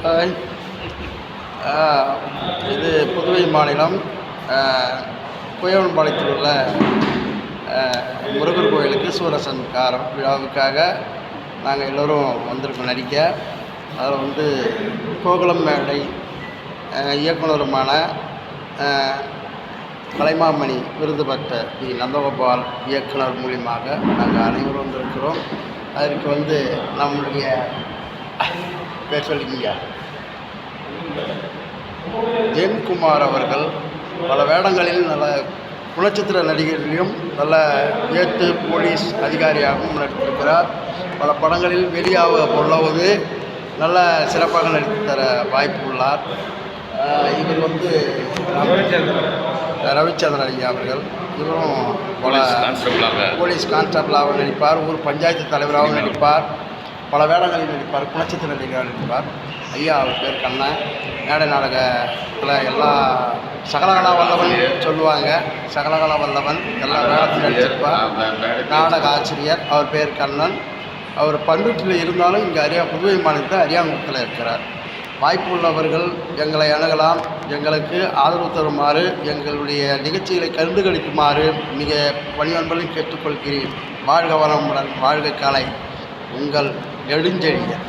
Hi. இது புதுவை மாநிலம் குயவன்பாளையத்தில் உள்ள முருகர் கோயிலுக்கு சூரசன் காரம் விழாவுக்காக நாங்கள் எல்லோரும் வந்திருக்கோம் நடிக்க. அதில் கோகுலம் மேடை இயக்குனருமான கலைமாமணி விருது பெற்ற பி நந்தகோபால் இயக்குனர் மூலியமாக நாங்கள் அனைவரும் வந்திருக்கிறோம். அதற்கு நம்முடைய பேர் சொல்லிக்கிங்க ஜெயக்குமார் அவர்கள் பல வேடங்களில் நல்ல குணச்சித்திர நடிகர்களிலும் நல்ல ஏட்டு போலீஸ் அதிகாரியாகவும் நடித்திருக்கிறார். பல படங்களில் வெளியாக பொருளாவது நல்ல சிறப்பாக நடித்து தர வாய்ப்பு உள்ளார். இவர் ரவிச்சந்திரன் ஐயா அவர்கள். இவரும் போலீஸ் கான்ஸ்டபிளாக நடிப்பார், ஊர் பஞ்சாயத்து தலைவராகவும் நடிப்பார், பல வேடங்களில் நடிப்பார், குணச்சித்திர நடிகராக நடிப்பார். ஐயா அவர் பேர் கண்ணன். மேடை நாடகத்தில் எல்லா சகலகலா வல்லவன் சொல்லுவாங்க. சகலகலா வல்லவன் எல்லா வேடத்தில் நடிச்சிருப்பார். நாடக ஆசிரியர். அவர் பேர் கண்ணன். அவர் பண்ருட்டியில் இருந்தாலும் இங்கே புதுவை மாநிலத்தில் அரியாங்குப்பத்தில் இருக்கிறார். வாய்ப்பு உள்ளவர்கள் எங்களை அணுகலாம். எங்களுக்கு ஆதரவு தருமாறு, எங்களுடைய நிகழ்ச்சிகளை கண்டுகளிக்குமாறு மிக பணிவன்புடன் கேட்டுக்கொள்கிறேன். வாழ்க வளமுடன், வாழ்க கலை. உங்கள் நெடுஞ்செழியன்.